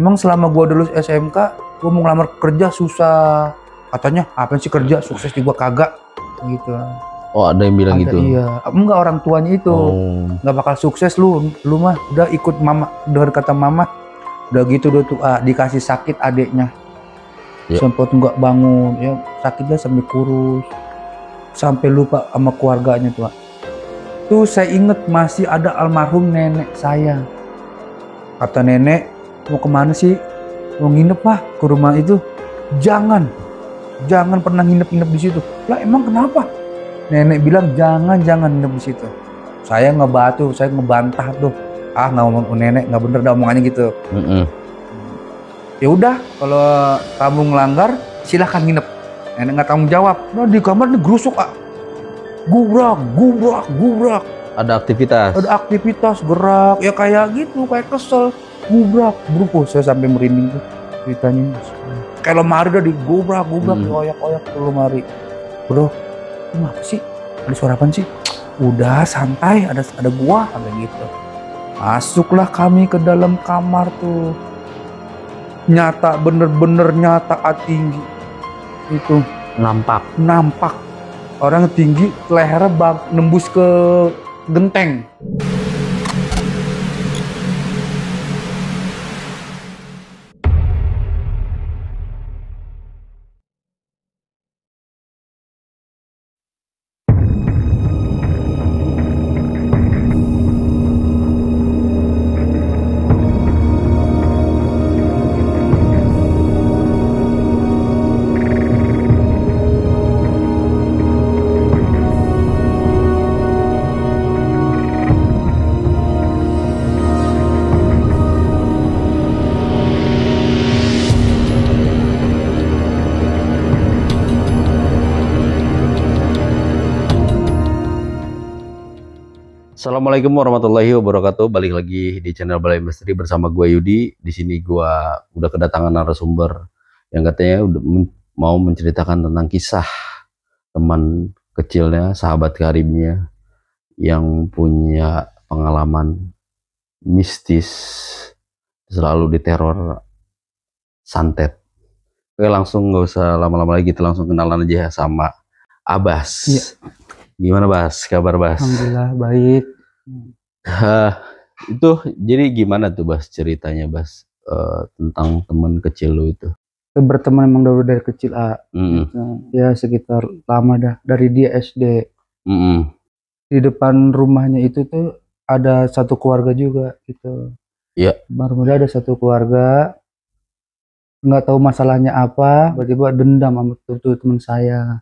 emang selama gua lulus SMK gua mau ngelamar kerja susah, katanya apa sih kerja sukses juga kagak gitu. Oh, ada yang bilang gitu? Iya, enggak, orang tuanya itu nggak bakal sukses lu mah udah ikut mama, dengar kata mama udah gitu tuh dikasih sakit adeknya ya. Sempat nggak bangun ya, sakitnya sampai kurus sampai lupa sama keluarganya tuh saya inget masih ada almarhum nenek saya. Kata nenek, mau kemana sih? Mau nginep Pak ke rumah itu? Jangan pernah nginep di situ. Lah emang kenapa? Nenek bilang jangan nginep di situ. Saya ngebatu, saya ngebantah tuh. Nggak ngomong nenek, nggak bener dah omongannya gitu. Ya udah, kalau kamu ngelanggar silahkan nginep. Nenek nggak tanggung jawab. Nah di kamar nih gerusuk gubrak. Ada aktivitas gerak ya kayak gitu, kayak kesel. Gubrak, saya sampai merinding tuh ceritanya. Kayak lemari udah digubrak, dioyak-oyak tuh lemari. Bro, kenapa sih? Ada suara apa sih? Udah santai, ada gua, ada gitu. Masuklah kami ke dalam kamar tuh. Nyata, bener-bener nyata tinggi. Itu nampak. Orang tinggi, lehernya nembus ke genteng. Assalamualaikum warahmatullahi wabarakatuh. Balik lagi di channel Balai Misteri bersama gue Yudi. Di sini gue udah kedatangan narasumber yang katanya udah mau menceritakan tentang kisah teman kecilnya, sahabat karibnya yang punya pengalaman mistis, selalu diteror santet. Oke, langsung nggak usah lama-lama lagi, kita langsung kenalan aja sama Abas. Iya. Gimana Bas? Kabar Bas? Alhamdulillah baik. Itu jadi gimana tuh Bas ceritanya Bas tentang teman kecil lu itu? Berteman emang dari kecil ya sekitar lama dah, dari dia SD. Di depan rumahnya itu tuh ada satu keluarga juga gitu. Iya. Baru ada satu keluarga, nggak tahu masalahnya apa, tiba-tiba dendam sama tuh teman saya.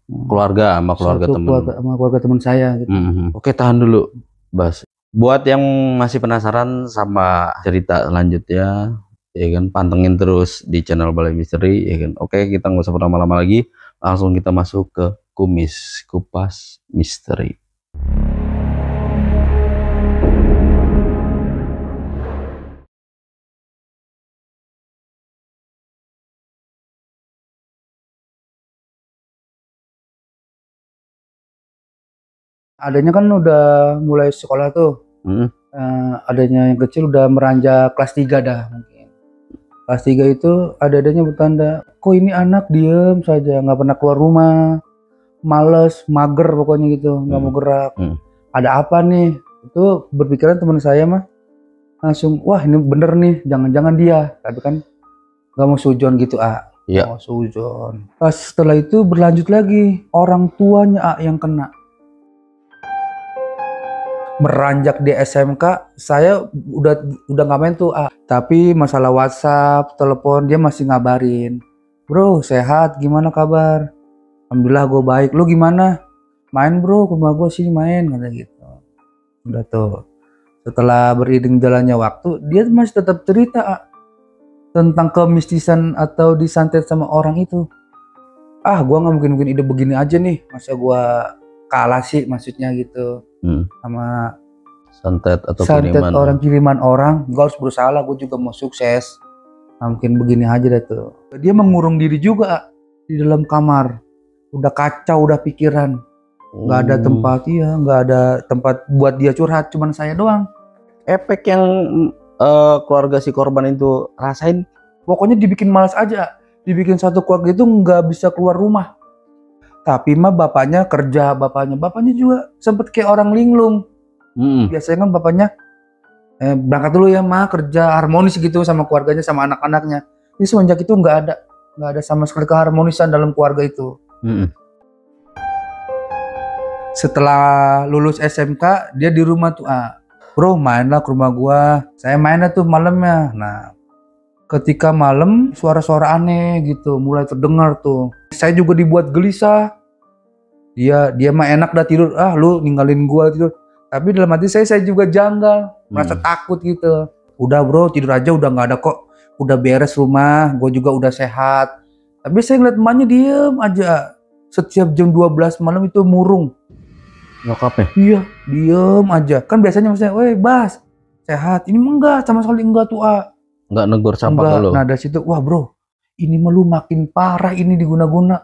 Keluarga sama keluarga teman saya gitu. Oke, tahan dulu Bas. Buat yang masih penasaran sama cerita lanjutnya, ya kan, pantengin terus di channel Balai Misteri, ya kan. Oke, kita nggak usah berlama-lama lagi, langsung kita masuk ke kupas misteri. Adanya kan udah mulai sekolah tuh. Adanya yang kecil udah meranjak kelas 3 dah mungkin. Kelas 3 itu adanya bertanda, kok ini anak diem saja, nggak pernah keluar rumah, males, mager pokoknya gitu, nggak mau gerak. Ada apa nih? Itu berpikiran teman saya mah langsung, wah ini bener nih, jangan-jangan dia. Tapi kan nggak mau sujon gitu Iya. Mau sujon. Pas setelah itu berlanjut lagi, orang tuanya yang kena. Meranjak di SMK, saya udah nggak main tuh tapi masalah WhatsApp, telepon dia masih ngabarin, bro sehat, gimana kabar? Alhamdulillah gue baik, lu gimana? Main bro ke rumah gue sini main, kata gitu. Udah tuh, setelah beriring jalannya waktu, dia masih tetap cerita tentang kemistisan atau disantet sama orang itu. Gue nggak mungkin ide begini aja nih, masa gue kalah sih, maksudnya gitu. Sama santet atau kiriman orang, gue harus berusaha lah, gue juga mau sukses. Nah, mungkin begini aja deh tuh. Dia mengurung diri juga di dalam kamar, udah kacau, udah pikiran, nggak ada tempat, nggak ada tempat buat dia curhat, cuman saya doang. Efek yang keluarga si korban itu rasain? Pokoknya dibikin malas aja. Dibikin satu keluarga itu nggak bisa keluar rumah. Tapi mah bapaknya kerja, bapaknya juga sempet kayak orang linglung. Biasanya kan bapaknya berangkat dulu ya mah, kerja harmonis gitu sama keluarganya, sama anak-anaknya. Ini semenjak itu nggak ada sama sekali keharmonisan dalam keluarga itu. Setelah lulus SMK dia di rumah tuh, bro mainlah ke rumah gua. Saya mainnya tuh malamnya. Nah, ketika malam suara-suara aneh gitu mulai terdengar tuh. Saya juga dibuat gelisah. Dia mah enak dah tidur. Lu ninggalin gua tidur. Tapi dalam hati saya juga janggal, merasa takut gitu. Udah bro, tidur aja, udah nggak ada kok. Udah beres rumah, gua juga udah sehat. Tapi saya ngeliat emaknya diem aja. Setiap jam 12 malam itu murung. Nyokapnya? Iya, diem aja. Kan biasanya misalnya, weh Bas, sehat. Ini mah enggak, sama sekali enggak tuh, Enggak negur sapa lo. Nah dari situ, wah bro, ini mah lu makin parah ini diguna-guna.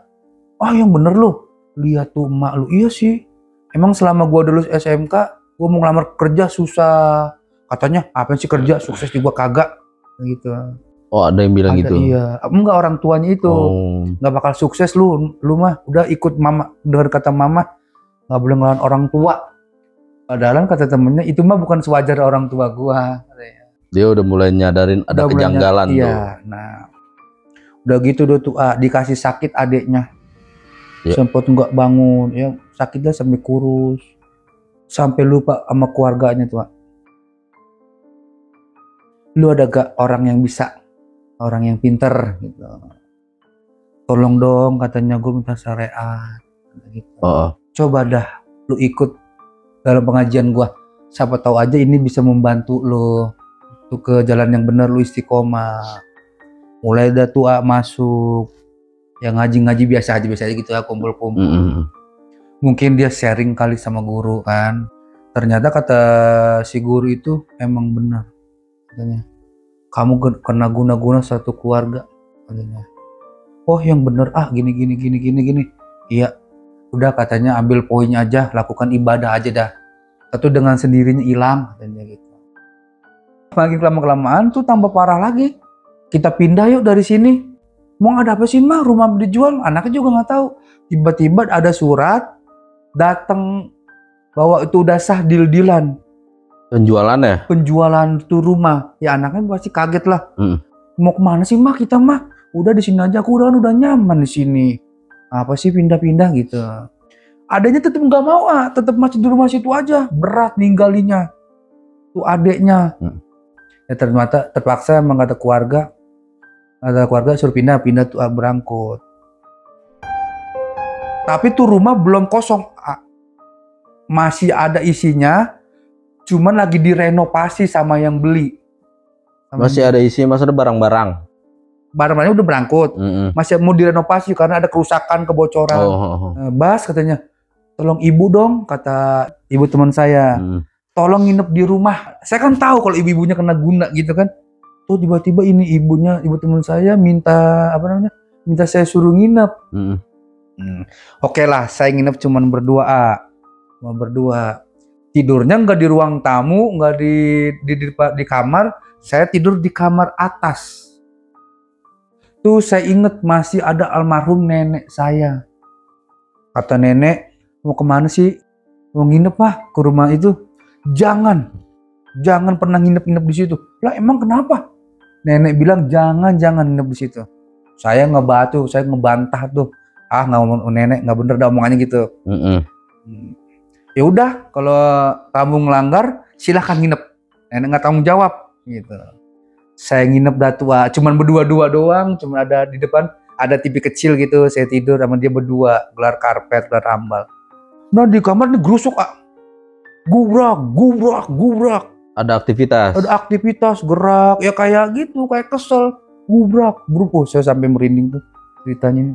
Yang bener lu, lihat tuh emak lu. Iya sih, emang selama gua lulus SMK, gua mau ngelamar kerja susah. Katanya, apa sih kerja, sukses juga kagak. Gitu. Oh ada yang bilang gitu? Iya, enggak, orang tuanya itu. Nggak bakal sukses lu mah udah ikut mama, dengar kata mama, nggak boleh ngelawan orang tua. Padahal kata temennya, itu mah bukan sewajar orang tua gua. Dia udah mulai nyadarin ada kejanggalan tuh. Iya, nah udah gitu tuh dikasih sakit adeknya, sempet nggak bangun, ya sakitnya sampai kurus, sampai lupa sama keluarganya tuh. Lu ada gak orang yang bisa, orang yang pinter gitu, tolong dong katanya, gue minta syariat gitu. Coba dah lu ikut dalam pengajian gua, siapa tahu aja ini bisa membantu lu tuh ke jalan yang benar, lu istiqomah. Mulai dah tuh masuk yang ngaji biasa aja gitu ya, kumpul-kumpul. Mungkin dia sharing kali sama guru kan. Ternyata kata si guru itu emang benar katanya, kamu kena guna-guna satu keluarga katanya. Oh yang bener, gini. Iya, udah katanya ambil poinnya aja, lakukan ibadah aja dah, atau dengan sendirinya hilang katanya gitu. Makin lama-kelamaan tuh tambah parah lagi. Kita pindah yuk dari sini. Mau ada apa sih mah, rumah dijual, anaknya juga nggak tahu. Tiba-tiba ada surat datang bahwa itu udah sah deal-dealan. Penjualan tuh rumah. Ya anaknya pasti kaget lah. Mau kemana sih mah kita mah? Udah di sini aja, aku udah nyaman di sini. Apa sih pindah-pindah gitu. Adanya tetap nggak mau, tetap masih di rumah situ aja. Berat ninggalinya tuh adeknya. Ya terpaksa emang kata keluarga suruh pindah tuh berangkut. Tapi tuh rumah belum kosong, masih ada isinya, cuman lagi direnovasi sama yang beli. Masih ada isinya, masih ada barang-barang. Barang-barangnya udah berangkut, masih mau direnovasi karena ada kerusakan, kebocoran. Bas katanya, tolong ibu dong, kata ibu teman saya. Tolong nginep di rumah. Saya kan tahu kalau ibu-ibunya kena guna gitu kan. Tuh tiba-tiba ini ibu teman saya minta saya suruh nginep. Oke lah, saya nginep cuman berdua. Tidurnya nggak di ruang tamu, nggak di kamar. Saya tidur di kamar atas. Tuh saya inget masih ada almarhum nenek saya. Kata nenek, mau kemana sih? Mau nginep ke rumah itu? Jangan pernah nginep di situ. Lah emang kenapa? Nenek bilang jangan nginep di situ. Saya ngebatu, saya ngebantah tuh. Nggak ngomong nenek, nggak bener dah omongannya gitu. Ya udah, kalau kamu ngelanggar, silahkan nginep. Nenek nggak tanggung jawab gitu. Saya nginep dah tua, cuman berdua doang, cuma ada di depan ada TV kecil gitu. Saya tidur sama dia berdua, gelar karpet, gelar ambal. Nah di kamar nih gerusuk, gubrak. Ada aktivitas gerak ya, kayak gitu, kayak kesel, gubrak. Saya sampai merinding tuh ceritanya ini.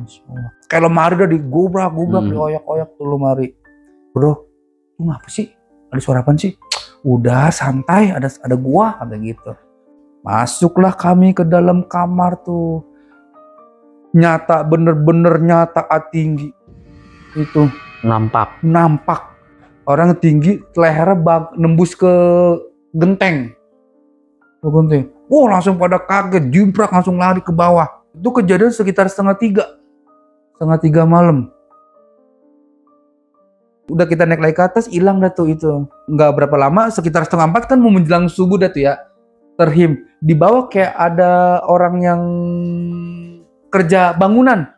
Kayak lemari udah digubrak, dioyak-oyak tuh lemari. Bro, lu ngapa sih? Ada suara apaan sih? Udah santai, ada gua, ada gitu. Masuklah kami ke dalam kamar tuh. Bener-bener nyata tinggi. Itu nampak. Orang tinggi, lehernya nembus ke genteng. Gunting. Oh langsung pada kaget, jimprak langsung lari ke bawah. Itu kejadian sekitar setengah tiga malam. Udah kita naik lagi ke atas, hilang dah tuh itu. Nggak berapa lama, sekitar setengah 4 kan mau menjelang subuh dah tuh ya. Terhim. Di bawah kayak ada orang yang kerja bangunan.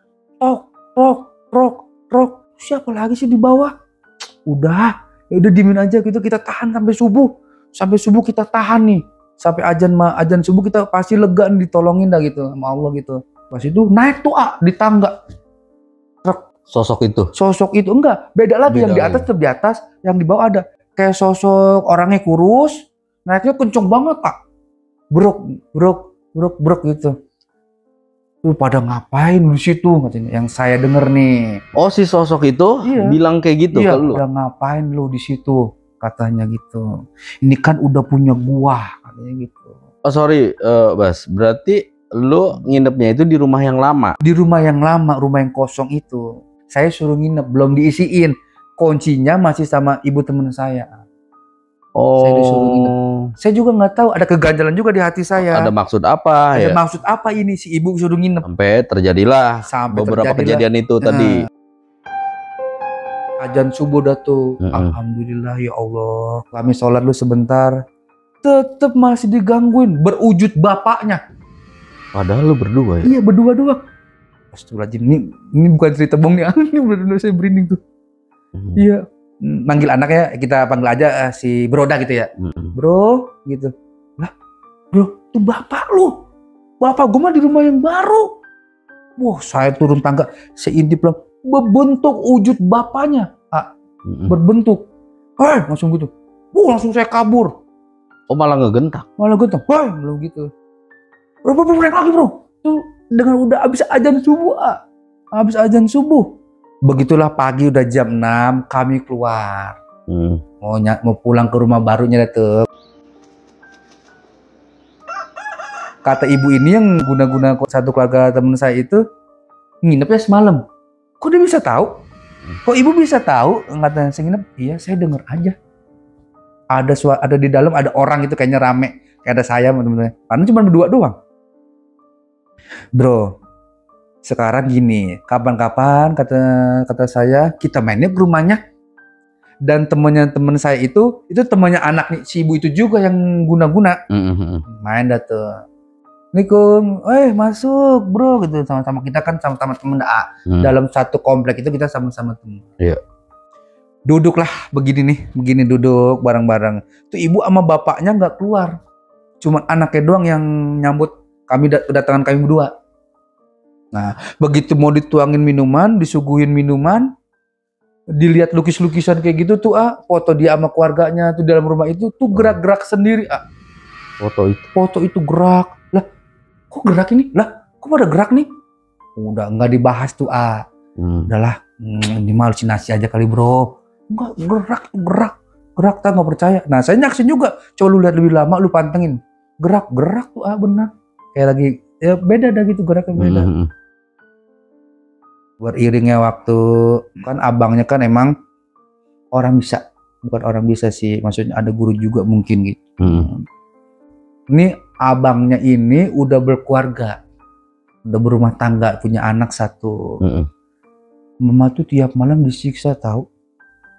Rok. Siapa lagi sih di bawah? Udah diemin aja gitu, kita tahan sampai subuh. Sampai subuh kita tahan nih. Sampai azan subuh kita pasti lega nih, ditolongin dah gitu sama Allah gitu. Pas itu naik tuh di tangga. Sosok itu enggak, beda lagi. Yang di atas tetap di atas, yang di bawah ada kayak sosok orangnya kurus, naiknya kenceng banget Pak. Brok gitu. Tuh pada ngapain di situ katanya, yang saya denger nih. Oh, si sosok itu bilang kayak gitu ke lu? Pada ngapain lu di situ katanya gitu. Ini kan udah punya gua katanya gitu. Oh sorry Bas, berarti lu nginepnya itu di rumah yang lama? Di rumah yang lama, rumah yang kosong itu. Saya suruh nginep, belum diisiin. Kuncinya masih sama ibu temen saya. Oh. Saya disuruh nginep. Saya juga nggak tahu, ada keganjalan juga di hati saya. Ada maksud apa ya? Ada maksud apa ini si ibu suruh nginep? Sampai terjadilah beberapa kejadian itu tadi. Azan subuh dah tuh. Alhamdulillah ya Allah. Kami sholat dulu sebentar. Tetep masih digangguin. Berwujud bapaknya. Padahal lu berdua ya? Iya, berdua doang. Astagfirullahaladzim, ini bukan cerita bohong nih, ini benar-benar saya merinding tuh. Iya, manggil anaknya, kita panggil aja si Broda gitu ya. Bro, gitu. Lah, bro, itu bapak lu. Bapak gue mah di rumah yang baru. Wah, saya turun tangga, saya intip lah, berbentuk wujud bapaknya. Berbentuk. Langsung gitu. Langsung saya kabur. Oh, malah ngegentak? Malah gentak. Belum gitu. Bro, naik lagi bro. Tuh, dengan udah habis azan subuh, habis azan subuh. Begitulah pagi udah jam 6 kami keluar. Mau pulang ke rumah barunya tuh. Kata ibu ini yang guna-guna satu keluarga temen saya itu nginepnya semalam. Kok dia bisa tahu? Kok ibu bisa tahu? Katanya saya nginep. Iya, saya denger aja. Ada di dalam ada orang itu kayaknya rame. Kayak ada saya teman-teman. Karena cuma berdua doang. Bro, sekarang gini, kapan-kapan kata saya kita mainnya ke rumahnya. Dan temen saya itu temannya anak nih, si ibu itu juga yang guna-guna. Main dah tuh. Assalamualaikum, masuk bro gitu, sama-sama kita kan sama-sama temen dalam satu komplek itu kita sama-sama temen. Iya. Duduklah begini duduk bareng-bareng. Tuh ibu sama bapaknya nggak keluar, cuman anaknya doang yang nyambut kami kedatangan kami berdua. Nah, begitu mau dituangin minuman, disuguhin minuman, dilihat lukis-lukisan kayak gitu tuh foto dia sama keluarganya tuh dalam rumah itu tuh gerak-gerak sendiri Foto itu gerak. Lah, kok gerak ini? Lah, kok pada gerak nih? Udah nggak dibahas tuh Udahlah, ini halusinasi aja kali bro. Enggak, gerak tak nggak percaya. Nah, saya nyaksin juga. Coba lu lihat lebih lama, lu pantengin. Gerak tuh benar. Kayak lagi ya beda dah gitu, geraknya beda. Beriringnya waktu kan abangnya kan emang bukan orang bisa sih, maksudnya ada guru juga mungkin gitu. Ini abangnya ini udah berkeluarga, udah berumah tangga, punya anak satu. Mama tuh tiap malam disiksa tahu,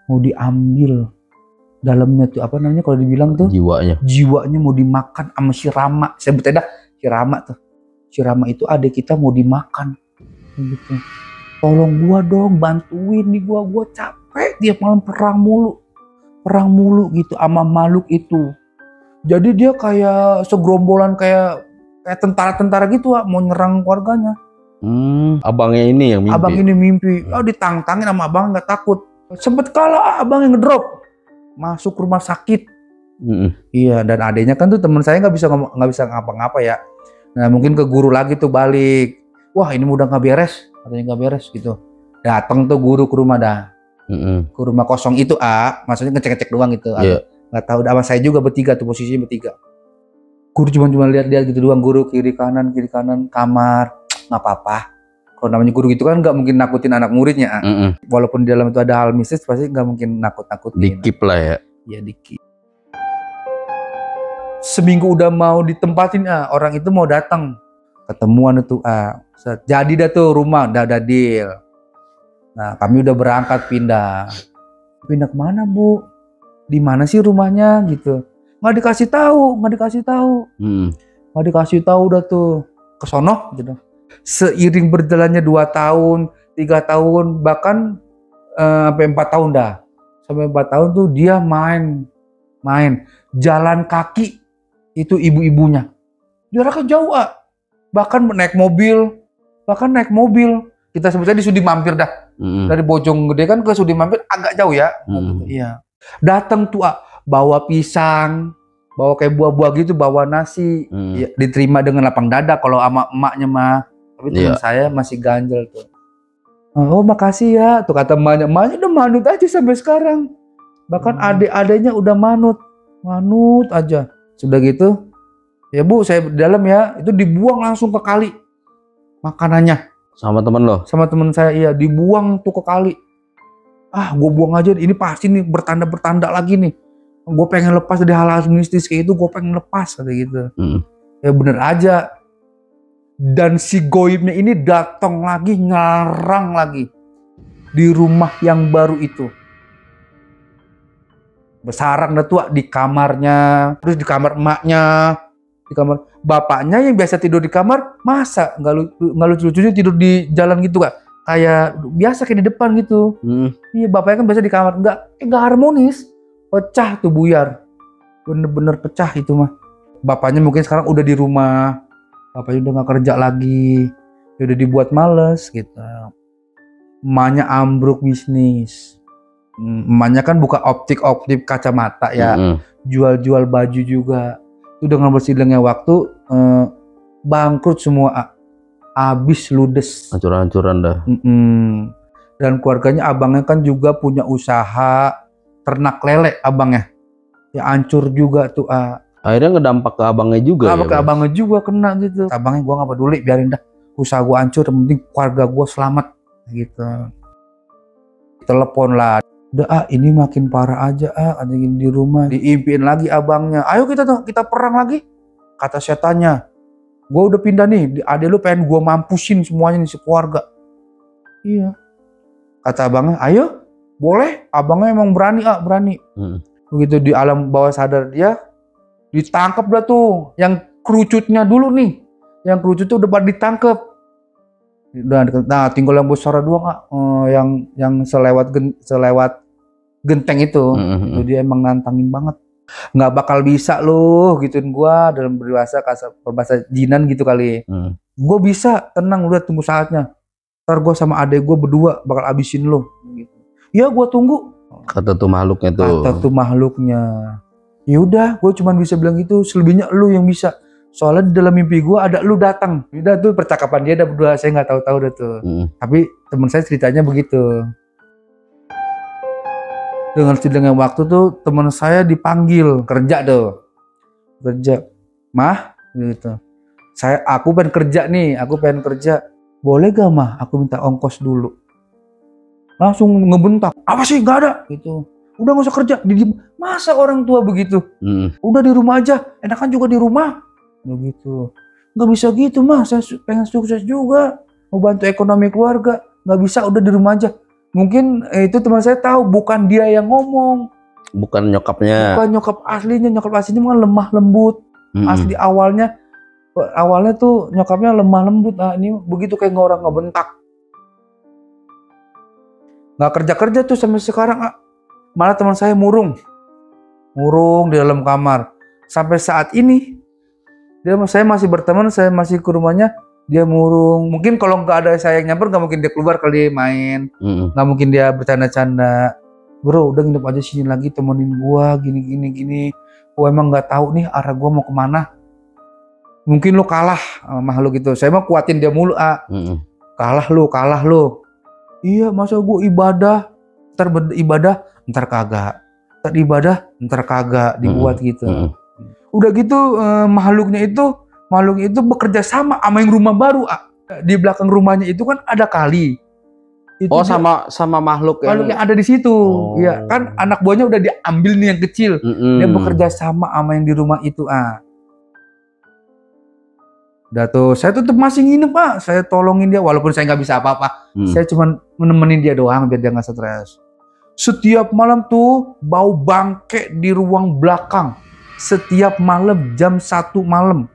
mau diambil dalamnya tuh apa namanya kalau dibilang tuh jiwanya mau dimakan sama si Rama. Saya sebutnya dah si Rama tuh. Si Rama itu adik kita mau dimakan gitu. Tolong gua dong, bantuin nih gua capek tiap malam perang mulu gitu sama makhluk itu. Jadi dia kayak segerombolan kayak tentara-tentara gitu mau nyerang keluarganya. Abangnya ini yang mimpi. Abang ini mimpi. Ditantangin sama abang nggak takut. Sempet kalah abang yang ngedrop masuk rumah sakit. Iya, dan adanya kan tuh teman saya nggak bisa ngapa-ngapa ya. Nah mungkin ke guru lagi tuh balik. Wah ini udah nggak beres, katanya nggak beres gitu. Datang tuh guru ke rumah dah. Ke rumah kosong itu maksudnya ngecek-ngecek doang gitu. Nggak tahu, sama saya juga bertiga tuh, posisinya bertiga. Guru cuma lihat gitu doang, guru kiri kanan kamar. Nggak apa-apa. Kalau namanya guru gitu kan nggak mungkin nakutin anak muridnya. Walaupun di dalam itu ada hal mistis, pasti nggak mungkin nakut-nakutin. Dikip lah ya. Iya dikip. seminggu udah mau ditempatin, orang itu mau datang. Ketemuan itu, jadi dah tuh rumah, udah deal. Nah, kami udah berangkat pindah. Pindah kemana, Bu? Di mana sih rumahnya gitu? Nggak dikasih tahu. Nggak dikasih tahu udah tuh. Kesono gitu. Seiring berjalannya 2 tahun, 3 tahun, bahkan sampai 4 tahun dah. Sampai 4 tahun tuh dia main jalan kaki itu ibu-ibunya. Jaraknya jauh, bahkan naik mobil. Kita sebutnya di Sudi Mampir dah. Dari Bojonggede kan ke Sudi Mampir agak jauh ya. Iya. Datang tuh, bawa pisang, bawa kayak buah-buah gitu, bawa nasi. Ya, diterima dengan lapang dada kalau sama emaknya mah. Tapi teman saya masih ganjel tuh. Oh, makasih ya. Tuh kata emaknya udah manut aja sampai sekarang. Bahkan adik-adiknya udah manut aja. Sudah gitu, ya Bu, saya di dalam ya, itu dibuang langsung ke kali makanannya. Sama temen lo? Sama temen saya, iya, dibuang tuh ke kali. Gue buang aja, ini pasti nih bertanda lagi nih. Gue pengen lepas dari hal-hal mistis kayak itu, gue pengen lepas kayak gitu. Ya bener aja. Dan si goibnya ini datang lagi, ngarang lagi di rumah yang baru itu. Bersarang dah tua di kamarnya, terus di kamar emaknya, di kamar bapaknya yang biasa tidur di kamar, masa nggak lucu-lucunya tidur di jalan gitu, Kak? Kayak biasa kayak di depan gitu. Iya, bapaknya kan biasa di kamar, nggak harmonis, pecah tuh buyar, bener-bener pecah itu mah. Bapaknya mungkin sekarang udah di rumah, bapaknya udah nggak kerja lagi, udah dibuat males gitu. Emaknya ambruk bisnis. Emaknya kan buka optik kacamata ya, jual baju juga. Itu dengan bersidangnya waktu bangkrut semua, habis ludes, hancur-hancuran dah. Dan keluarganya, abangnya kan juga punya usaha ternak lele, abangnya ya hancur juga tuh. Akhirnya ngedampak ke abangnya juga. Ke abangnya juga kena gitu. Abangnya gua nggak peduli, biarin dah, usaha gua hancur, yang penting keluarga gua selamat gitu. Telepon lah. Udah, ini makin parah aja, ada yang di rumah. Diimpiin lagi abangnya, ayo kita perang lagi. Kata setannya, gue udah pindah nih, adek lu pengen gue mampusin semuanya nih, sekeluarga. Iya. Kata abangnya, ayo, boleh. Abangnya emang berani. Begitu di alam bawah sadar dia, ditangkap dah tuh. Yang kerucutnya dulu nih, yang kerucutnya udah pada ditangkap. Nah, tinggal yang besar doang, yang selewat genteng itu. Itu dia emang nantangin banget. Nggak bakal bisa loh gituin gua, dalam berbahasa jinan gitu kali. Gua bisa, tenang, udah tunggu saatnya. Ntar gua sama adek gua berdua bakal abisin lo. Gitu. Ya gua tunggu. Kata tuh makhluknya. Ya udah, gua cuma bisa bilang gitu. Selebihnya lu yang bisa. Soalnya di dalam mimpi gue ada lu datang. Udah tuh percakapan dia udah berdua, saya nggak tahu dah tuh. Tapi teman saya ceritanya begitu. Dengan waktu tuh teman saya dipanggil kerja tuh. Mah gitu. Aku pengen kerja. Boleh gak mah? Aku minta ongkos dulu. Langsung ngebentak. Apa sih, nggak ada gitu. Udah nggak usah kerja. Masa orang tua begitu? Udah di rumah aja. Enakan juga di rumah. Begitu. Nggak bisa gitu mah, saya pengen sukses juga, mau bantu ekonomi keluarga. Nggak bisa, udah di rumah aja. Mungkin itu teman saya tahu bukan dia yang ngomong, bukan nyokapnya, bukan nyokap aslinya mah lemah lembut. Asli awalnya tuh nyokapnya lemah lembut. Ini begitu kayak orang ngebentak. Nggak kerja tuh sampai sekarang. Malah teman saya murung di dalam kamar sampai saat ini. Saya masih berteman, saya masih ke rumahnya, dia murung. Mungkin kalau nggak ada saya yang nyamper, nggak mungkin dia keluar kali main. Nggak mungkin dia bercanda-canda. Bro, udah nginep aja sini lagi, temenin gua, gini. Gua emang nggak tahu nih arah gua mau kemana. Mungkin lo kalah makhluk itu. Saya mah kuatin dia mulu. Kalah lo. Iya, masa gua ibadah, ntar ibadah, ntar kagak. Ntar ibadah, ntar kagak, dibuat gitu. Udah gitu makhluknya itu bekerja sama yang rumah baru. Di belakang rumahnya itu kan ada kali. Itu sama makhluk yang ada di situ. Iya, kan anak buahnya udah diambil nih yang kecil. Dia bekerja sama yang di rumah itu. Udah tuh, saya tetap masih nginep Pak. Saya tolongin dia, walaupun saya nggak bisa apa-apa. Saya cuma menemenin dia doang biar dia nggak stres. Setiap malam tuh bau bangke di ruang belakang. Setiap malam jam 1 malam.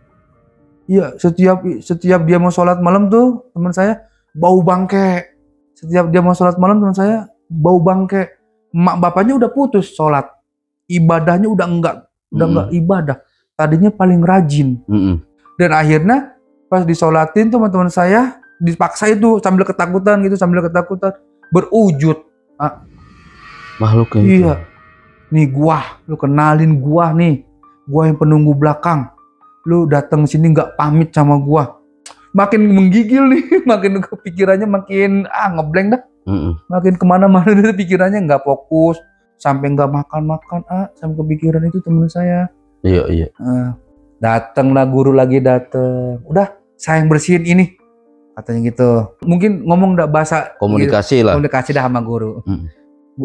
Iya, setiap dia mau sholat malam tuh teman saya bau bangke. Setiap dia mau sholat malam teman saya bau bangke. Mak bapaknya udah putus sholat. Ibadahnya udah enggak ibadah. Tadinya paling rajin. Dan akhirnya pas disolatin teman-teman saya dipaksa itu sambil ketakutan berwujud makhluk kayak gitu. Iya. Nih gua, lu kenalin gua nih. Gua yang penunggu belakang. Lu datang sini nggak pamit sama gua. Makin menggigil nih, makin kepikirannya makin ngeblank dah. Makin kemana-mana pikirannya nggak fokus. Sampai nggak makan-makan sampai kepikiran itu teman saya. Iya. Datanglah guru lagi datang. Udah, saya yang bersihin ini. Katanya gitu. Mungkin ngomong enggak bahasa komunikasi lah. Komunikasi dah sama guru.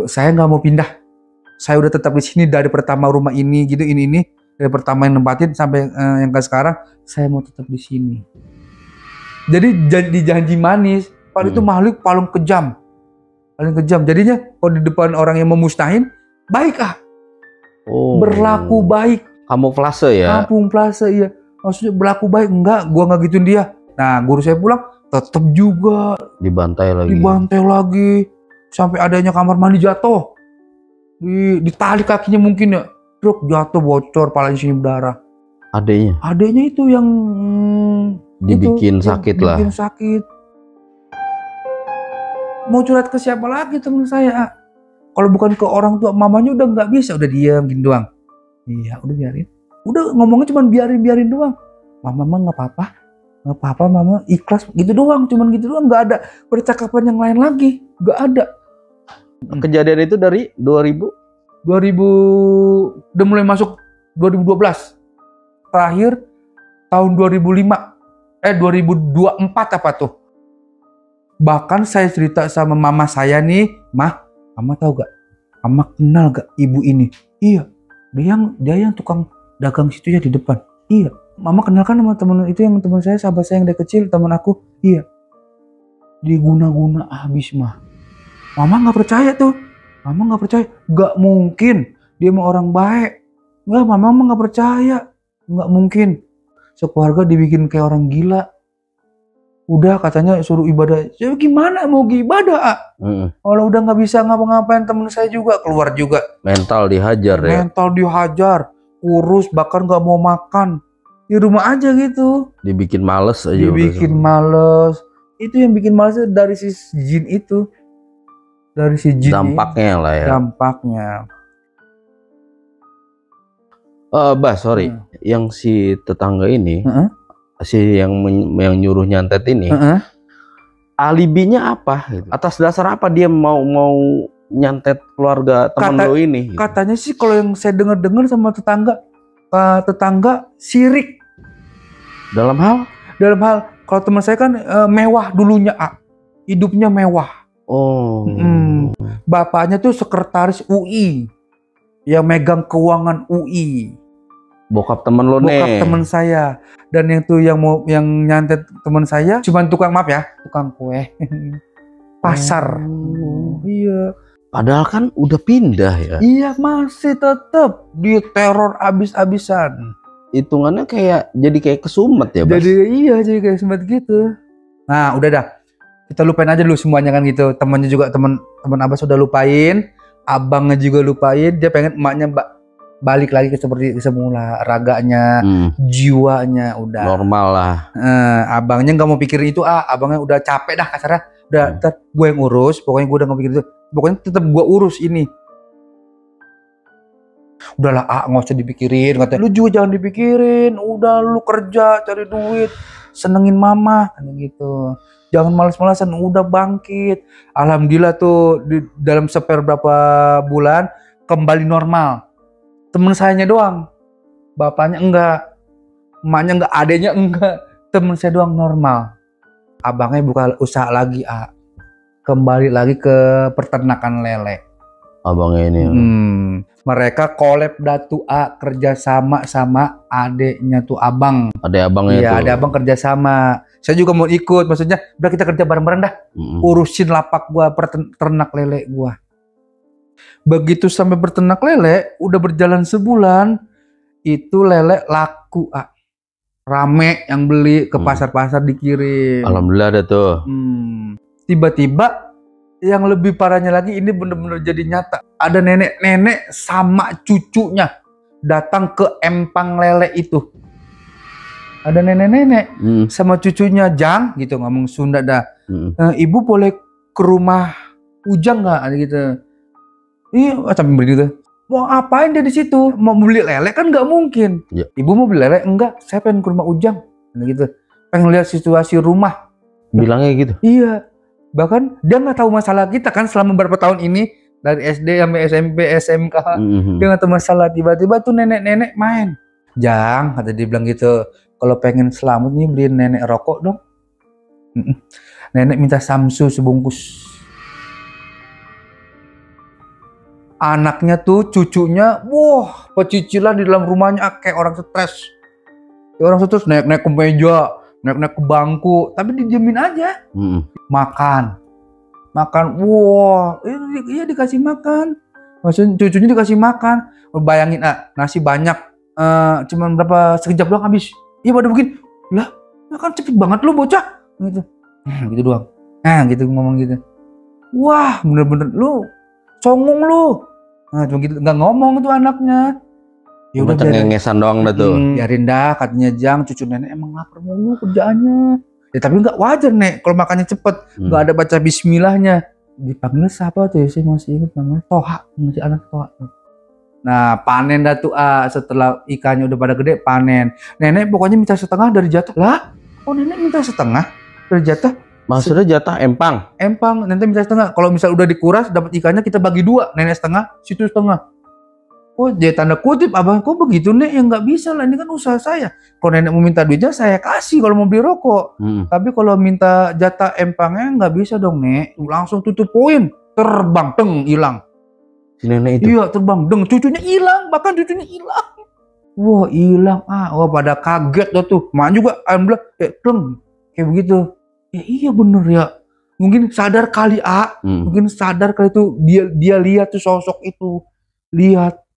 Saya nggak mau pindah. Saya udah tetap di sini dari pertama rumah ini gitu ini. Dari pertama yang nempatin sampai yang ke sekarang saya mau tetap di sini. Jadi janji manis. Padahal itu makhluk paling kejam. Paling kejam. Jadinya kalau di depan orang yang memusnahin baik berlaku baik. Kamuflase ya? Kamuflase iya. Maksudnya berlaku baik. Enggak, gua nggak gituin dia. Nah, guru saya pulang, tetap juga. Dibantai lagi. Sampai adanya kamar mandi jatuh. Ditali kakinya mungkin ya. Truk jatuh bocor, palanya sini berdarah. Adanya itu yang... dibikin sakit lah. Dibikin sakit. Mau curhat ke siapa lagi temen saya? Kalau bukan ke orang tua, mamanya udah nggak bisa. Udah diam gini doang. Iya, udah biarin. Udah ngomongnya cuma biarin doang. Mama nggak apa-apa, mama ikhlas gitu doang, cuman gitu doang. Nggak ada percakapan yang lain lagi, nggak ada. Kejadian itu dari 2000 udah mulai masuk 2012. Terakhir tahun 2024 apa tuh? Bahkan saya cerita sama mama saya nih, mama tahu gak? Mama kenal gak ibu ini? Iya. Dia yang tukang dagang situ ya di depan. Iya. Mama kenal kan sama temen itu yang teman saya, sahabat saya yang dari kecil, teman aku. Iya. Diguna-guna habis mah. Mama nggak percaya tuh. Mama nggak percaya. Nggak mungkin. Dia mah orang baik. Nggak, mama nggak percaya. Nggak mungkin. Sekeluarga dibikin kayak orang gila. Udah katanya suruh ibadah. Ya gimana mau ibadah? Kalau udah nggak bisa ngapa-ngapain, temen saya juga keluar juga. Mental dihajar ya. Mental dihajar, kurus bahkan nggak mau makan. Di rumah aja gitu. Dibikin males aja. Males. Itu yang bikin males dari si jin itu. Dari si jin. Dampaknya lah ya. Dampaknya. Sorry. Yang si tetangga ini. Si yang nyuruh nyantet ini, alibinya apa? Gitu. Atas dasar apa dia mau nyantet keluarga teman lo ini? Gitu. Katanya sih kalau yang saya dengar sama tetangga sirik. Dalam hal kalau teman saya kan mewah dulunya, hidupnya mewah. Bapaknya tuh sekretaris UI, yang megang keuangan UI. Bokap temen lo nih. Bokap temen saya. Dan yang nyantet temen saya cuman tukang kue. Pasar. Iya. Padahal kan udah pindah ya. Iya, masih tetap diteror abis-abisan. Hitungannya jadi kayak kesumet ya, Bas? Jadi kayak kesumet gitu. Nah, udah dah. Kita lupain aja dulu semuanya kan gitu. Temannya juga teman Abbas udah lupain, abangnya juga lupain. Dia pengen emaknya balik lagi ke seperti semula, raganya, jiwanya udah normal lah. Abangnya nggak mau pikirin itu, abangnya udah capek dah kasarnya. Udah, gue yang urus. Pokoknya gue udah nggak pikirin itu. Pokoknya tetap gue urus ini. Udahlah, nggak usah dipikirin. Katanya, lu juga jangan dipikirin. Udah lu kerja, cari duit, senengin mama, gitu. Jangan malas-malasan. Udah bangkit. Alhamdulillah tuh dalam berapa bulan kembali normal. Temen sayanya doang, bapaknya enggak, emaknya enggak, adenya enggak, temen saya doang normal. Abangnya buka usaha lagi, kembali lagi ke peternakan lele. Abangnya ini. Mereka collab datu A, kerjasama sama adeknya tuh abang. Ada abangnya Iya, tuh. ada abang kerjasama. Saya juga mau ikut, maksudnya udah kita kerja bareng-bareng dah. Urusin lapak gua, ternak lele gua. Begitu sampai berternak lele, udah berjalan sebulan, itu lele laku, rame yang beli ke pasar-pasar dikirim. Alhamdulillah ada tuh. Tiba-tiba yang lebih parahnya lagi, ini bener-bener jadi nyata. Ada nenek-nenek sama cucunya datang ke empang lele itu. Ada nenek-nenek sama cucunya, Jang, gitu ngomong Sunda dah. Ibu boleh ke rumah Ujang nggak? Gitu. Iya, sampai begitu. Mau apain dia di situ? Mau beli lele kan nggak mungkin. Ya. Ibu mau beli lele? Enggak, saya pengen ke rumah Ujang. Gitu. Pengen lihat situasi rumah. Bilangnya gitu? Iya. Bahkan dia nggak tahu masalah kita kan selama beberapa tahun ini, dari SD sampai SMP, SMK. Dia nggak tahu masalah. Tiba-tiba tuh nenek-nenek main. Jang, kata dia bilang gitu. Kalau pengen selamat nih beliin nenek rokok dong. Nenek minta Samsu sebungkus. Anaknya tuh, cucunya, wah, pecicilan di dalam rumahnya kayak orang stres. Kayak orang stres, naik-naik ke meja, naik-naik ke bangku, tapi dijamin aja. Makan, wah, iya dikasih makan. Maksudnya cucunya dikasih makan. Bayangin, nasi banyak, cuman berapa sekejap doang habis. Iya pada begini, lah, makan cepet banget lu bocah, gitu. Gitu doang. Gitu ngomong gitu. Wah, bener-bener lu songong lu. Nah, cuma gitu, nggak ngomong tuh anaknya. Ya udah cengengesan doang dah tuh. Biarin dah, katanya Jang, cucu nenek emang lapar mulu kerjaannya. Ya tapi nggak wajar nek kalau makannya cepet, nggak ada baca bismillahnya. Dipanggil siapa tuh? Saya masih ingat namanya Toha, masih anak Toha. Nah, panen dah tuh setelah ikannya udah pada gede, panen. Nenek pokoknya minta setengah dari jatah. Lah, kok nenek minta setengah dari jatah? Maksudnya jatah empang? Empang, nanti minta setengah. Kalau misal udah dikuras, dapat ikannya kita bagi dua. Nenek setengah, situ setengah. Oh, jadi tanda kutip, abang kok begitu nek? Ya nggak bisa lah, ini kan usaha saya. Kalau nenek mau minta duitnya, saya kasih kalau mau beli rokok. Tapi kalau minta jatah empangnya nggak bisa dong nek. Langsung tutup poin, terbang, hilang. Si nenek itu? Iya, terbang, cucunya hilang, bahkan cucunya hilang. Wah, hilang. Wah pada kaget dah tuh. Mak juga, alhamdulillah, kayak begitu. Ya iya bener ya. Mungkin sadar kali mungkin sadar kali itu dia lihat tuh sosok itu. Lihat.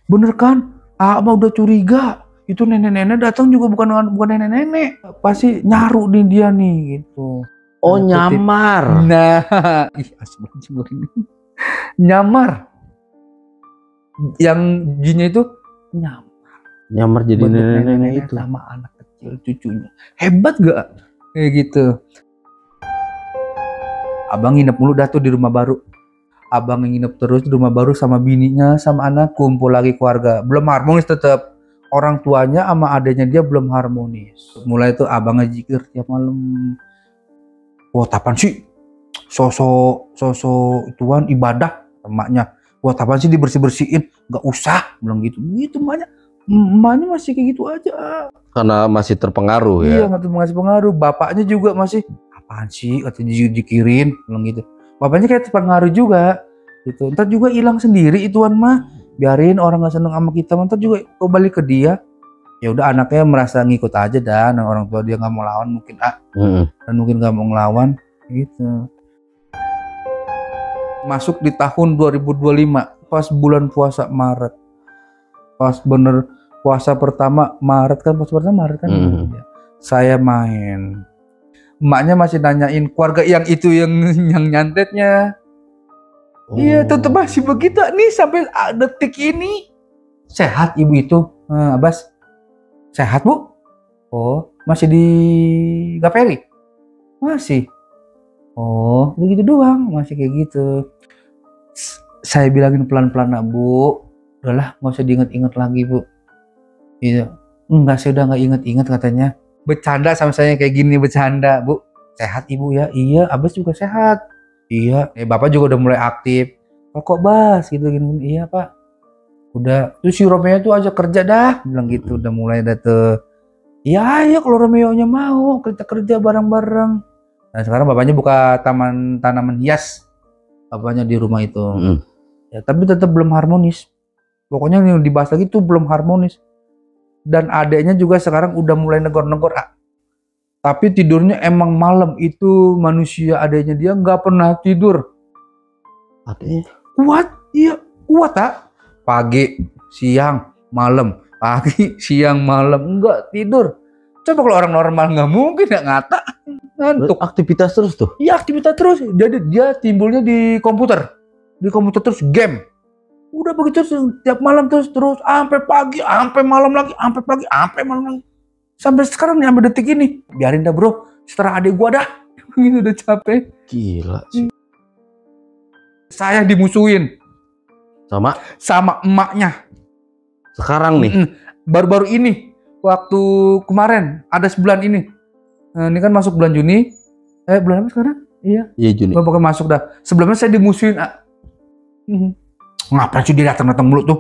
Bener kan? Mah udah curiga. Itu nenek-nenek datang juga bukan nenek-nenek. Pasti nyaru nih dia nih gitu. Oh, nyamar. Nah, ini. Nyamar. Yang jinnya itu nyamar jadi nenek-nenek itu sama anak kecil cucunya. Hebat gak? Kayak gitu. Abang nginep mulu dah tuh di rumah baru. Abang nginep terus di rumah baru sama bininya, sama anak, kumpul lagi keluarga. Belum harmonis tetap. Orang tuanya sama adanya dia belum harmonis. Mulai itu abang ngejikir tiap malam. Wah, tapan sih? Sosok ituan ibadah emaknya. Wah, tapan sih dibersih-bersihin? Gak usah, bilang gitu. Gitu emaknya masih kayak gitu aja. Karena masih terpengaruh ya? Iya, masih pengaruh. Bapaknya juga masih, apaan sih? Katanya dikirin, bilang gitu. Bapaknya kayak terpengaruh juga. Gitu. Ntar juga hilang sendiri ituan mah. Biarin orang gak seneng sama kita, ntar juga kembali ke dia. Ya udah anaknya merasa ngikut aja dan orang tua dia nggak mau lawan mungkin dan mungkin nggak mau ngelawan gitu. Masuk di tahun 2025 pas bulan puasa Maret. Pas bener puasa pertama Maret kan, saya main. Emaknya masih nanyain keluarga yang itu yang nyantetnya. Iya, tetap masih begitu nih sampai detik ini. Sehat ibu itu, Abbas? Sehat bu? Oh, masih di Gaperi? Masih. Oh, begitu doang, masih kayak gitu. Saya bilangin pelan-pelan, nak bu. Udahlah, nggak usah diinget-inget lagi bu. Iya, enggak, saya udah nggak inget-inget katanya. Bercanda sama saya kayak gini, bercanda bu. Sehat ibu ya? Iya, Abbas juga sehat. Iya, bapak juga udah mulai aktif. Kok Bas gitu gini. Iya pak. Udah, terus si Romeo tuh aja kerja dah, bilang gitu. Udah mulai dah tuh. Iya kalau Romeo-nya mau kita kerja bareng-bareng. Nah sekarang bapaknya buka taman tanaman hias, bapaknya di rumah itu. Ya, tapi tetap belum harmonis. Pokoknya yang dibahas lagi tuh belum harmonis. Dan adeknya juga sekarang udah mulai negor-negor. Tapi tidurnya emang malam. Itu manusia adeknya dia nggak pernah tidur. Adeknya Kuat, iya kuat Pagi, siang, malam. Pagi, siang, malam. Nggak tidur. Coba kalau orang normal nggak mungkin ya ngata. Ngantuk. aktivitas terus tuh. Iya aktivitas terus. Jadi dia timbulnya di komputer. Di komputer terus game. Udah begitu tiap malam terus sampai pagi, sampai malam lagi, sampai pagi, sampai malam lagi. Sampai sekarang sampai detik ini. Biarin dah bro, setelah adik gua dah. Gitu udah capek. Gila sih. Saya dimusuhin Sama emaknya. sekarang nih. Baru-baru ini waktu kemarin ada sebulan ini. Nah, ini kan masuk bulan Juni. Bulan apa sekarang? Iya. Iya Juni. Pokoknya masuk dah. Sebelumnya saya dimusuhin. Ngapain sih dia datang-datang mulu tuh?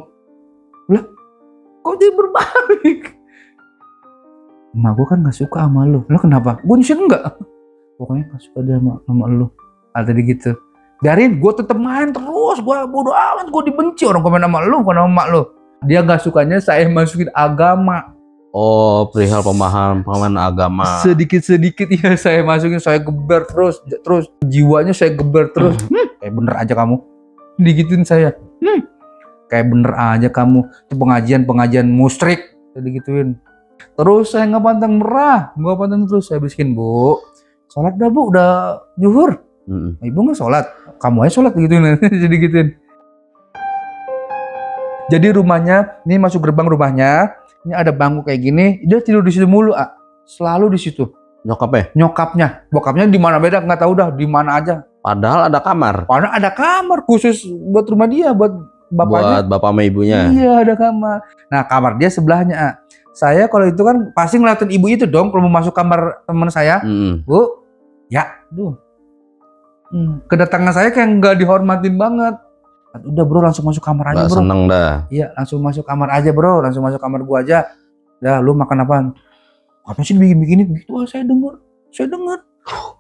Lah, kok dia berbalik? Emak gue kan gak suka sama lu. Lo kenapa? Gue nyusun enggak. Pokoknya gak suka dia sama lu. Tadi gitu. Biarin, gue tetep main terus. Gue bodo amat, gue dibenci orang komen sama lu, bukan sama emak lu. Dia gak sukanya saya masukin agama. Oh, perihal pemahaman agama. Sedikit-sedikit ya saya masukin, saya geber terus jiwanya saya geber terus. Kayak bener aja kamu. Digituin saya. Kayak bener aja kamu. Itu pengajian musyrik. Digituin. Terus saya nggak pantang merah. Nggak pantang terus. Saya bisikin, Bu. Sholat dah Bu, udah zuhur. Ibu nggak sholat. Kamu aja sholat digituin. Jadi gituin. Jadi rumahnya, ini masuk gerbang rumahnya. Ini ada bangku kayak gini. Dia tidur di situ mulu, selalu di situ. Nyokapnya. Bokapnya di mana beda nggak tahu dah. Di mana aja. Padahal ada kamar. Padahal ada kamar khusus buat rumah dia, buat bapaknya. Buat bapak sama ibunya. Iya ada kamar. Nah kamar dia sebelahnya. Saya kalau itu kan pasti ngeliatin ibu itu dong kalau mau masuk kamar teman saya. Bu, ya, kedatangan saya kayak nggak dihormatin banget. Udah bro langsung masuk kamar aja bro. Seneng dah. Iya langsung masuk kamar aja bro, langsung masuk kamar gua aja. Dah lu makan apaan? Apa sih dibikin-bikinin begitu? Saya dengar.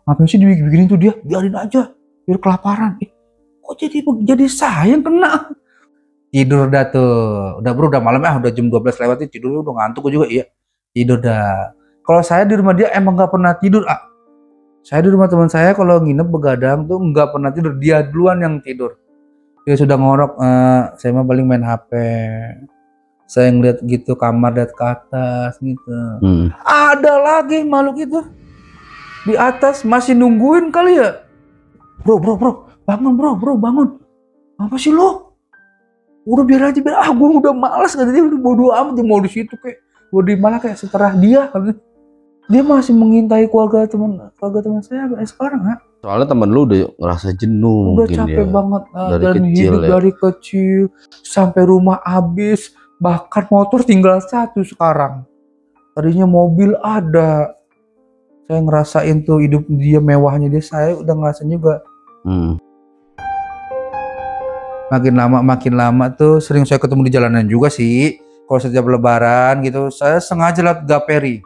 Ngapain sih dibikin tuh dia? Biarin aja, biar kelaparan. Kok jadi saya yang kena? Tidur dah tuh. Udah bro, udah malam udah jam 12 lewat tidur udah ngantuk juga iya. Tidur dah. Kalau saya di rumah dia emang nggak pernah tidur. Saya di rumah teman saya kalau nginep begadang tuh nggak pernah tidur. Dia duluan yang tidur. Dia sudah ngorok. Saya mah paling main HP. Saya ngeliat gitu kamar lihat ke atas gitu. Ada lagi makhluk itu. Di atas masih nungguin kali ya. Bro, bangun bro, bangun. Apa sih lo? Udah biar aja gue udah malas katanya udah bodo amat dia mau di situ kayak mau di mana kayak setelah dia katanya. Dia masih mengintai keluarga teman saya sekarang Soalnya temen lu udah ngerasa jenuh udah mungkin capek ya. banget Dari dan kecil hidup ya. dari kecil sampai rumah habis bahkan motor tinggal satu sekarang. Tadinya mobil ada. Saya ngerasain tuh hidup dia mewahnya dia, saya udah ngerasain juga. Makin lama tuh sering saya ketemu di jalanan juga sih. Kalau setiap lebaran gitu, saya sengaja lewat Gaperi.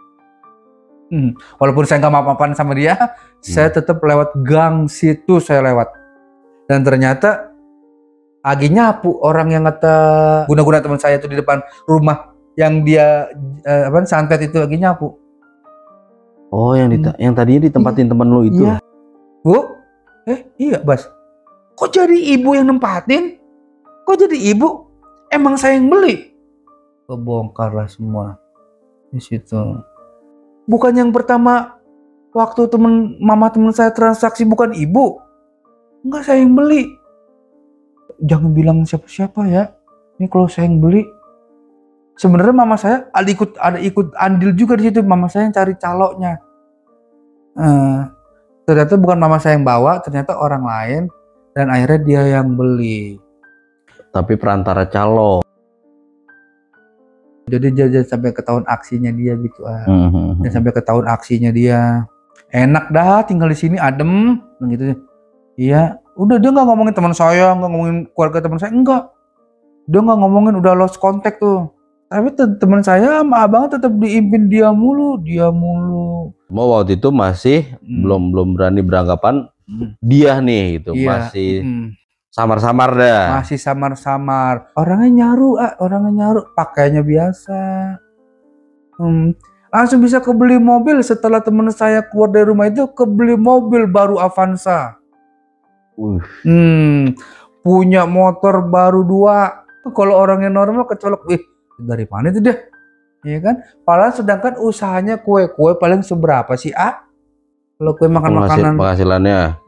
Walaupun saya nggak maaf-maafan sama dia, saya tetap lewat gang situ saya lewat. Dan ternyata lagi nyapu orang yang kata guna-guna teman saya tuh di depan rumah yang dia santet itu lagi nyapu. Oh, yang tadinya ditempatin temen lu itu. Iya. Bu? Iya, Bas. Kok jadi ibu yang nempatin? Kok jadi ibu? Emang saya yang beli? Kebongkarlah semua di situ. Bukan yang pertama waktu mama teman saya transaksi bukan ibu. Enggak, saya yang beli. Jangan bilang siapa-siapa ya. Ini kalau saya yang beli. Sebenarnya mama saya ada ikut andil juga di situ. Mama saya yang cari caloknya. Ternyata bukan mama saya yang bawa, ternyata orang lain. Dan akhirnya dia yang beli. Tapi perantara calo. Jadi dia sampai ketahuan aksinya dia gitu. Dan sampai ketahuan aksinya dia. Enak dah tinggal di sini adem gitu. Iya, udah dia nggak ngomongin teman saya, nggak ngomongin keluarga teman saya, enggak. Dia nggak ngomongin udah lost contact tuh. Tapi teman saya sama abang tetap diimpin dia mulu. Mau waktu itu masih belum berani beranggapan dia nih gitu, masih Samar-samar dah. Masih samar-samar. Orangnya nyaru, pakainya biasa. Langsung bisa kebeli mobil setelah teman saya keluar dari rumah itu, kebeli mobil baru Avanza. Punya motor baru 2. Kalau orangnya normal kecolok, dari mana itu dia? Ya kan? Padahal sedangkan usahanya kue-kue paling seberapa sih, Kalau kue makan makanan penghasilannya.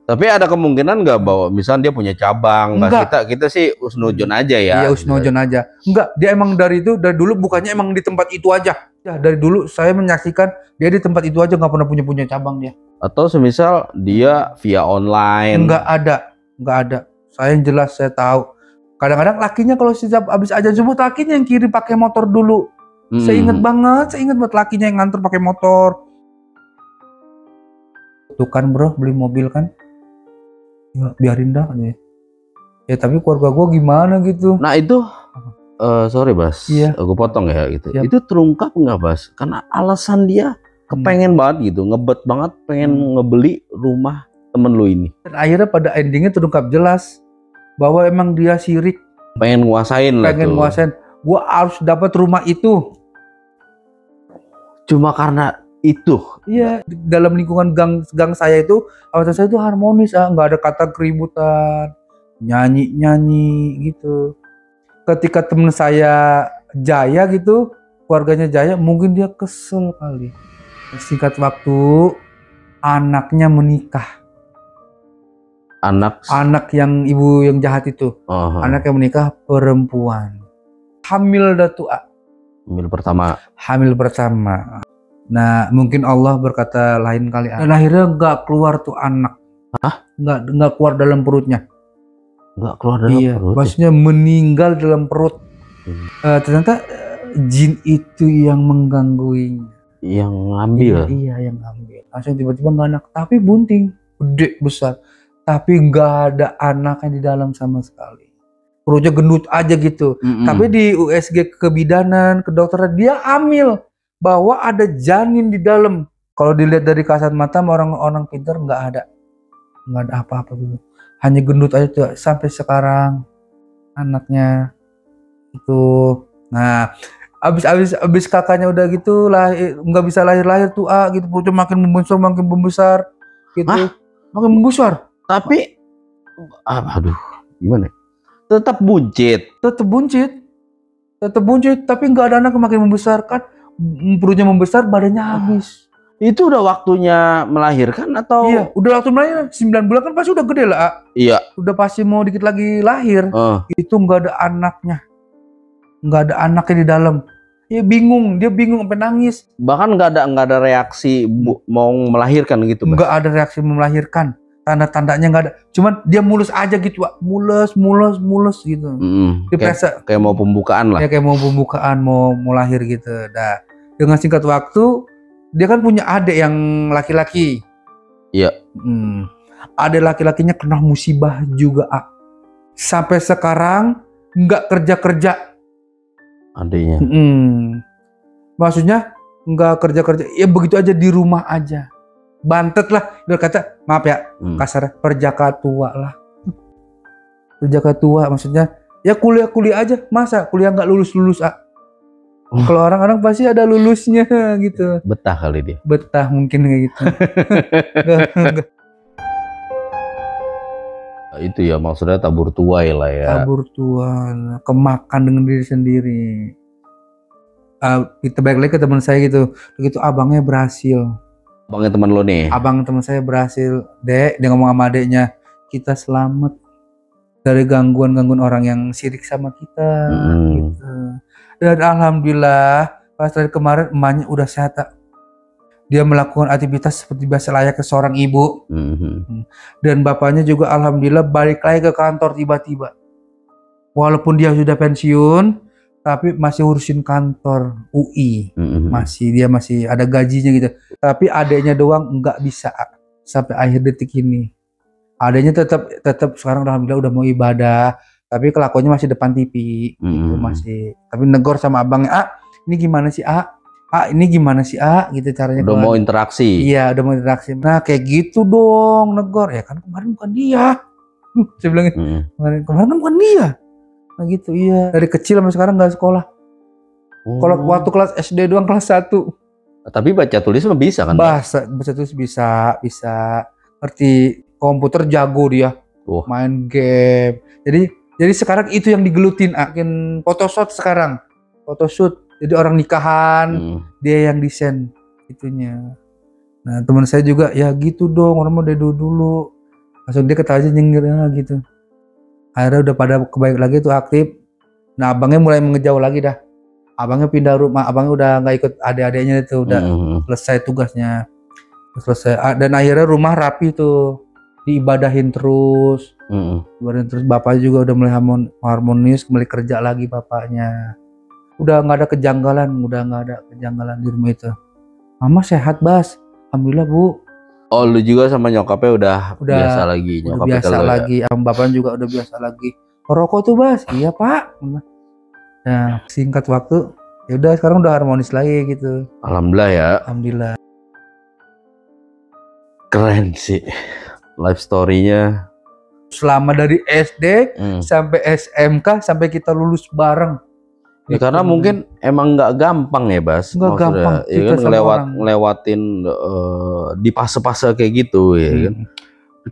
Tapi ada kemungkinan nggak bahwa misalnya dia punya cabang? Kita sih usnujon aja ya. Iya, usnujon aja. Enggak, dia emang dari dulu bukannya emang di tempat itu aja. Ya, dari dulu saya menyaksikan dia di tempat itu aja, nggak pernah punya cabang dia. Atau semisal dia via online? Nggak ada. Saya yang jelas saya tahu. Kadang-kadang lakinya kalau setiap habis ajan subuh, lakinya yang kirim pakai motor dulu. Saya ingat banget lakinya yang nganter pakai motor. Tuh kan bro, beli mobil kan, ya biarin dah ya, tapi keluarga gue gimana gitu. Nah itu sorry Bas, iya. Gue potong ya gitu. Yap. Itu terungkap nggak Bas? Karena alasan dia kepengen banget gitu, ngebet banget pengen ngebeli rumah temen lu ini. Dan akhirnya pada endingnya terungkap jelas bahwa emang dia sirik, pengen nguasain. Gue harus dapat rumah itu. Cuma karena itu. Iya, dalam lingkungan gang saya itu, awal saya itu harmonis, nggak ada kata keributan, nyanyi gitu. Ketika temen saya Jaya gitu, keluarganya Jaya, mungkin dia kesel kali. Singkat waktu, anaknya menikah. Anak yang ibu yang jahat itu, anak yang menikah perempuan, hamil dah tuh. Hamil pertama. Nah, mungkin Allah berkata lain kali. Dan akhirnya nggak keluar tuh anak. Nggak keluar dalam perutnya. Nggak keluar dalam perut? Maksudnya meninggal dalam perut. Ternyata jin itu yang menggangguinya. Yang ngambil? Iya, yang ngambil. Langsung tiba-tiba nggak anak. Tapi bunting, gede, besar. Tapi nggak ada anaknya di dalam sama sekali. Perutnya gendut aja gitu. Tapi di USG kebidanan, kedokteran, dia hamil. Bahwa ada janin di dalam. Kalau dilihat dari kasat mata orang pintar nggak ada apa-apa gitu. Hanya gendut aja tuh sampai sekarang anaknya itu. Nah, abis kakaknya udah gitu nggak bisa lahir tuh gitu, perutnya makin membesar gitu. Makin membesar. Tapi gimana? Tetap buncit, tapi nggak ada anak, makin membesar kan. Perutnya membesar, badannya habis. Itu udah waktunya melahirkan atau? Iya, udah waktu melahirkan. 9 bulan kan pasti udah gede lah. Iya. Udah pasti mau dikit lagi lahir. Itu nggak ada anaknya. Nggak ada anaknya di dalam. Dia bingung sampai nangis. Bahkan nggak ada reaksi mau melahirkan gitu. Nggak ada reaksi mau melahirkan. Tanda-tandanya nggak ada. Cuman dia mulus aja gitu, mulus gitu. Kayak mau pembukaan lah. Ya kayak mau pembukaan, mau lahir gitu. Nah, dengan singkat waktu dia kan punya adik yang laki-laki. Iya. Adik laki-lakinya kena musibah juga. Sampai sekarang nggak kerja. Adiknya. Maksudnya nggak kerja. Ya begitu aja, di rumah aja. Bantet lah, dia kata, maaf ya, kasar, perjaka tua lah. Perjaka tua maksudnya, ya kuliah aja, masa kuliah nggak lulus. Kalau orang-orang pasti ada lulusnya gitu. Betah kali dia. Betah mungkin kayak gitu. Itu ya maksudnya tabur tuai lah ya. Tabur tuai, kemakan dengan diri sendiri. Kita balik lagi ke teman saya gitu, begitu abangnya berhasil. Abangnya teman lo nih? Abang teman saya berhasil. Dia ngomong sama adeknya, kita selamat dari gangguan orang yang sirik sama kita. Gitu. Dan alhamdulillah pas dari kemarin emaknya udah sehat. Dia melakukan aktivitas seperti biasa layaknya seorang ibu. Dan bapaknya juga alhamdulillah balik lagi ke kantor tiba-tiba. Walaupun dia sudah pensiun, tapi masih urusin kantor UI. Dia masih ada gajinya gitu. Tapi adiknya doang nggak bisa sampai akhir detik ini. Adiknya tetap sekarang alhamdulillah udah mau ibadah, tapi kelakuannya masih depan TV gitu, masih. Tapi negor sama abangnya, ini gimana sih ini gimana sih gitu caranya. Udah mau interaksi. Iya, udah mau interaksi. Nah kayak gitu dong negor, ya kan kemarin bukan dia. Saya bilang kemarin kan bukan dia. Nah gitu, iya. Dari kecil sampai sekarang nggak sekolah. Kalau waktu kelas SD doang, kelas 1. Tapi baca tulis mah bisa kan? Baca tulis bisa. Ngerti komputer jago dia. Main game. Jadi sekarang itu yang digelutin, akin photoshoot sekarang. Photoshoot. Jadi orang nikahan, dia yang desain itunya. Nah, teman saya juga ya gitu dong, orang mau dari dulu. Langsung dia ketawa aja nyengir gitu. Akhirnya udah pada kebaik lagi tuh, aktif. Nah, abangnya mulai mengejauh lagi dah. Abangnya pindah rumah, abangnya udah nggak ikut adik-adiknya itu, udah selesai tugasnya. Selesai, dan akhirnya rumah rapi tuh, diibadahin terus. Bapaknya juga udah mulai harmonis, kembali kerja lagi bapaknya. Udah nggak ada kejanggalan di rumah itu. Mama sehat, Bas. Alhamdulillah, Bu. Oh, lu juga sama nyokapnya udah biasa lagi. Udah biasa lagi. Bapaknya juga udah biasa lagi. Rokok tuh, Bas. Iya, Pak. Nah, singkat waktu, ya udah sekarang udah harmonis lagi gitu. Alhamdulillah ya. Alhamdulillah. Keren sih life story-nya. Selama dari SD sampai SMK sampai kita lulus bareng. Ya gitu. Karena mungkin emang nggak gampang ya, Bas. Nggak gampang. Ya kan ngelewatin di fase-fase kayak gitu ya kan.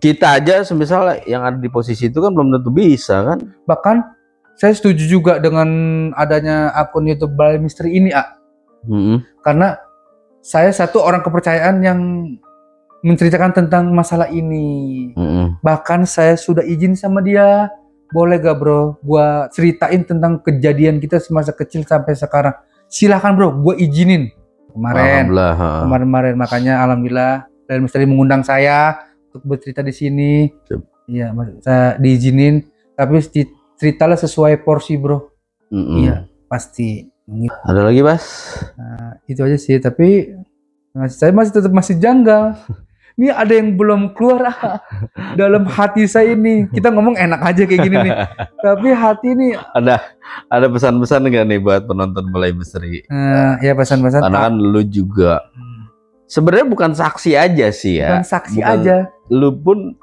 Kita aja semisal yang ada di posisi itu kan belum tentu bisa kan. Bahkan saya setuju juga dengan adanya akun YouTube Balai Misteri ini, karena saya satu orang kepercayaan yang menceritakan tentang masalah ini. Bahkan saya sudah izin sama dia, boleh gak bro, gua ceritain tentang kejadian kita semasa kecil sampai sekarang. Silahkan bro, gua izinin. Kemarin, makanya alhamdulillah Balai Misteri mengundang saya untuk bercerita di sini. Iya, saya diizinin, tapi ceritalah sesuai porsi bro. Iya, pasti. Ada lagi, Bas? Nah, itu aja sih, tapi saya masih janggal. Ini ada yang belum keluar dalam hati saya ini. Kita ngomong enak aja kayak gini nih, tapi hati ini ada pesan-pesan nggak nih buat penonton Balai Misteri? Ya pesan-pesan. Karena kan lu juga sebenarnya bukan saksi aja sih ya. Bukan saksi aja. Lu pun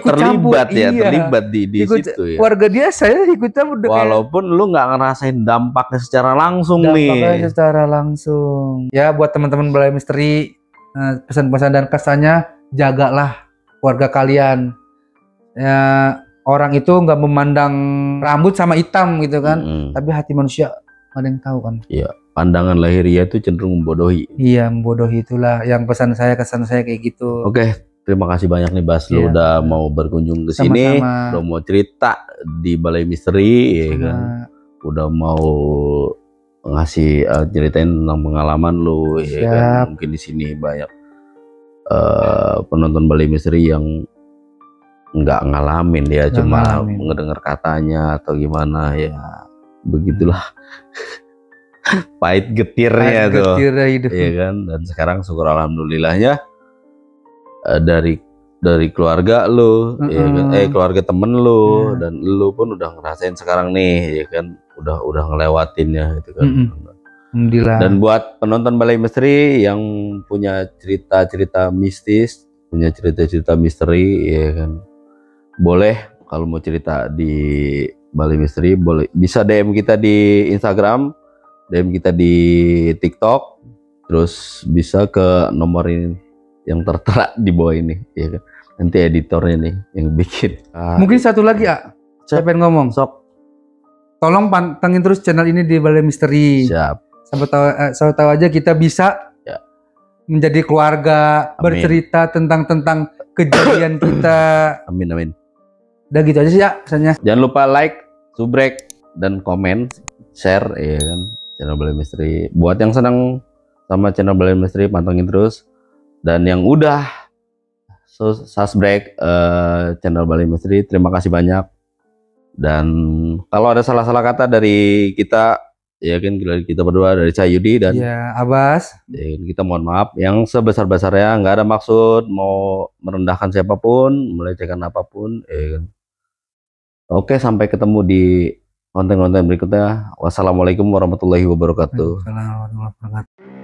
terlibat di situ ya. Warga dia saya ikut campur. Walaupun lu nggak ngerasain dampaknya secara langsung nih. Secara langsung. Ya buat teman-teman Balai Misteri, pesan-pesan dan kesannya, jagalah keluarga kalian. Ya, orang itu nggak memandang rambut sama hitam gitu kan, tapi hati manusia nggak ada yang tahu kan. Iya, pandangan lahiriah itu cenderung membodohi. Iya, membodohi, itulah yang kesan saya kayak gitu. Oke. Terima kasih banyak nih Bas, lu udah mau berkunjung ke sini, udah mau cerita di Balai Misteri, ya kan? Udah mau ngasih ceritain tentang pengalaman lu, ya kan? Mungkin di sini banyak penonton Balai Misteri yang nggak ngalamin ya, cuma ngedenger katanya atau gimana ya, begitulah. Pahit getirnya tuh, ya kan? Dan sekarang syukur alhamdulillahnya dari keluarga lu, ya kan? Keluarga temen lu, dan lu pun udah ngerasain sekarang nih, ya kan, udah ngelewatinnya gitu kan. Alhamdulillah. Dan buat penonton Balai Misteri yang punya cerita-cerita mistis, punya cerita-cerita misteri, ya kan, boleh kalau mau cerita di Balai Misteri, boleh bisa DM kita di Instagram, DM kita di TikTok, terus bisa ke nomor ini yang tertera di bawah ini, ya kan. Nanti editornya nih yang bikin. Mungkin satu lagi, saya pengen ngomong. Sok. Tolong pantengin terus channel ini di Balai Misteri. Siap. Sampai tahu aja kita bisa menjadi keluarga, bercerita tentang kejadian kita. Amin. Udah gitu aja sih ya pesannya. Jangan lupa like, subrek, dan komen, share, ya kan, channel Balai Misteri. Buat yang senang sama channel Balai Misteri, pantengin terus. Dan yang udah subscribe channel Balai Misteri, terima kasih banyak. Dan kalau ada salah-salah kata dari kita, ya kan, kita berdua, dari saya Yudi dan Abbas, ya, kita mohon maaf yang sebesar-besarnya, nggak ada maksud mau merendahkan siapapun, melecehkan apapun, ya kan. Oke, sampai ketemu di konten-konten berikutnya. Wassalamualaikum warahmatullahi wabarakatuh. Waalaikumsalam warahmatullahi wabarakatuh.